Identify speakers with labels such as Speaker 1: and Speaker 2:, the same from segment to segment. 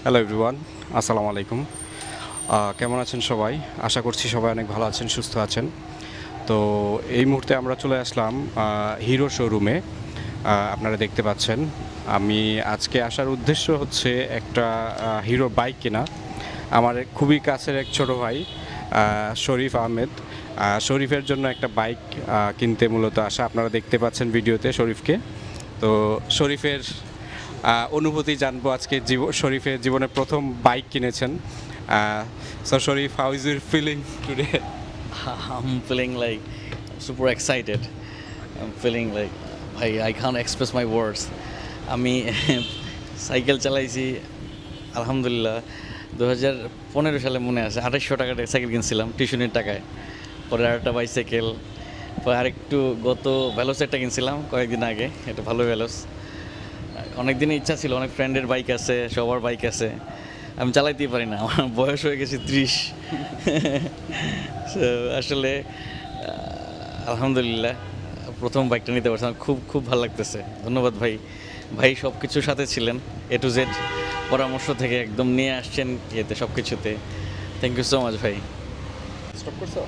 Speaker 1: Hello everyone, আসসালামু আলাইকুম। কেমন আছেন সবাই? আশা করছি সবাই অনেক ভালো আছেন, সুস্থ আছেন। তো এই মুহূর্তে আমরা চলে আসলাম হিরো শোরুমে। আপনারা দেখতে পাচ্ছেন। আমি আজকে আসার উদ্দেশ্য হচ্ছে একটা হিরো বাইক কেনা। আমার খুবই কাছের এক ছোট ভাই শরীফ আহমেদ। শরীফের জন্য একটা বাইক কিনতে মূলত আসা। আপনারা দেখতে পাচ্ছেন ভিডিওতে শরীফকে। তো শরীফের অনুভূতি জানবো আজকে। শরীফের জীবনে প্রথম বাইক কিনেছেন। So Sharif, how is your feeling today?
Speaker 2: I'm feeling like super excited. I'm feeling like I can't express my words. আমি সাইকেল চালাইছি আলহামদুলিল্লাহ 2015 সালে মনে আছে 2800 টাকার সাইকেল কিনছিলাম টিউশনির টাকায়। পরে আরেকটা বাইসাইকেল, পরে আরেকটু গত ভ্যালোস একটা কিনছিলাম কয়েকদিন আগে, এটা ভালো ভ্যালোস। অনেক দিনের ইচ্ছা ছিল, অনেক ফ্রেন্ডের বাইক আছে, সবার বাইক আছে, আমি চালাইতেই পারি না, আমার বয়স হয়ে গেছে 30। আসলে আলহামদুলিল্লাহ প্রথম বাইকটা নিতে পারছি, আমার খুব খুব ভালো লাগতেছে। ধন্যবাদ ভাই। ভাই সব কিছুর সাথে ছিলেন, এ টু জেড পরামর্শ থেকে একদম নিয়ে আসছেন ইয়েতে সব কিছুতে। থ্যাংক ইউ সো মাচ ভাই।
Speaker 1: স্টপ করছো?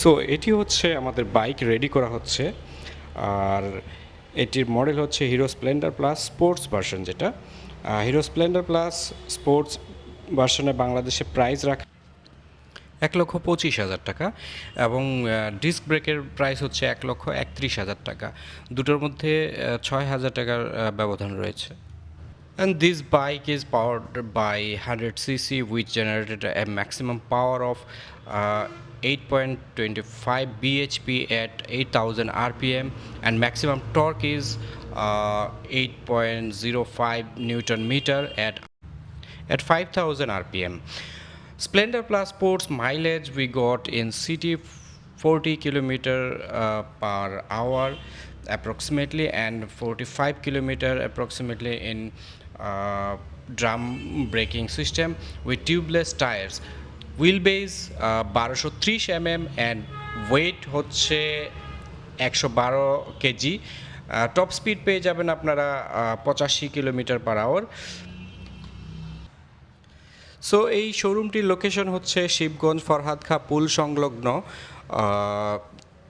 Speaker 1: সো এটি হচ্ছে আমাদের বাইক রেডি করা হচ্ছে। আর এটির মডেল হচ্ছে hero Splendor plus sports version, যেটা হিরো স্প্লেন্ডার প্লাস স্পোর্টস ভার্সনে বাংলাদেশে প্রাইস রাখা 1,25,000 টাকা এবং ডিস্ক ব্রেকের প্রাইস হচ্ছে 1,31,000 টাকা। দুটোর মধ্যে 6,000 টাকার ব্যবধান রয়েছে। And this bike is powered by 100cc, which generated a maximum power of 8.25 bhp at 8,000 rpm, and maximum torque is 8.05 newton meter at 5,000 rpm. Splendor Plus Sports mileage we got in city 40 kilometer per hour approximately, and 45 kilometer approximately in drum braking system with tubeless tires. Wheelbase 1230 mm and weight হচ্ছে 112 KG. Top speed পেয়ে যাবেন আপনারা 85 kilometre per hour. So এই শোরুমটির location হচ্ছে শিবগঞ্জ ফরহাদ খাঁ পুল সংলগ্ন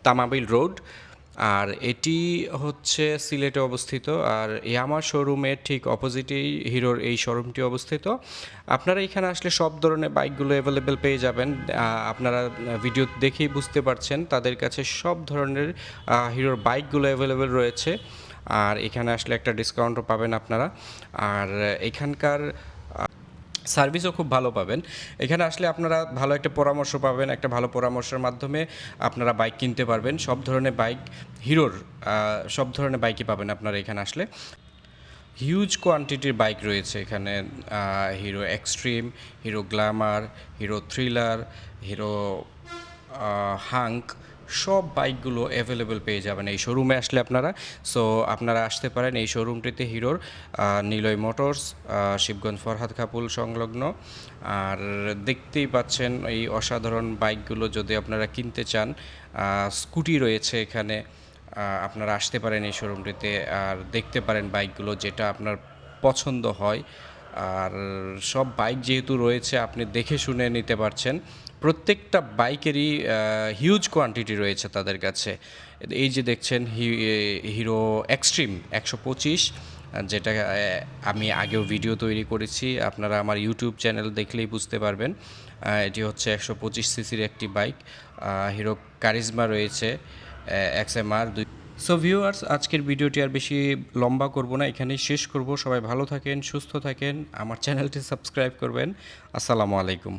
Speaker 1: Tamabil road, আর এটি হচ্ছে সিলেটে অবস্থিত। আর আমার শোরুমের ঠিক অপোজিটেই হিরোর এই শোরুমটি অবস্থিত। আপনারা এখানে আসলে সব ধরনের বাইকগুলো অ্যাভেলেবেল পেয়ে যাবেন। আপনারা ভিডিও দেখেই বুঝতে পারছেন তাদের কাছে সব ধরনের হিরোর বাইকগুলো অ্যাভেলেবেল রয়েছে। আর এখানে আসলে একটা ডিসকাউন্টও পাবেন আপনারা। আর এখানকার সার্ভিসও খুব ভালো পাবেন। এখানে আসলে আপনারা ভালো একটা পরামর্শ পাবেন। একটা ভালো পরামর্শের মাধ্যমে আপনারা বাইক কিনতে পারবেন। সব ধরনের বাইক হিরোর সব ধরনের বাইকই পাবেন আপনারা এখানে আসলে। হিউজ কোয়ান্টিটির বাইক রয়েছে এখানে। Hero Xtreme, Hero Glamour, Hero Thriller, Hero Hunk, সব বাইকগুলো অ্যাভেলেবেল পেয়ে যাবেন এই শোরুমে আসলে আপনারা। সো আপনারা আসতে পারেন এই শোরুমটিতে হিরোর, নিলয় মোটরস, শিবগঞ্জ ফরহাদ খাপুল সংলগ্ন। আর দেখতেই পাচ্ছেন এই অসাধারণ বাইকগুলো যদি আপনারা কিনতে চান, স্কুটি রয়েছে এখানে। আপনারা আসতে পারেন এই শোরুমটিতে আর দেখতে পারেন বাইকগুলো, যেটা আপনার পছন্দ হয়। আর সব বাইক যেহেতু রয়েছে আপনি দেখে শুনে নিতে পারছেন। প্রত্যেকটা বাইকেরই হিউজ কোয়ান্টিটি রয়েছে তাদের কাছে। এই যে দেখছেন হিরো এক্সট্রিম 125, যেটা আমি আগেও ভিডিও তৈরি করেছি, আপনারা আমার ইউটিউব চ্যানেল দেখলেই বুঝতে পারবেন। এটি হচ্ছে 125 সিসির একটি বাইক। হিরো কারিজমা রয়েছে XMR 2। সো ভিউয়ার্স, আজকের ভিডিওটি আর বেশি লম্বা করব না, এখানেই শেষ করব। সবাই ভালো থাকেন, সুস্থ থাকেন, আমার চ্যানেলটি সাবস্ক্রাইব করবেন। আসসালামু আলাইকুম।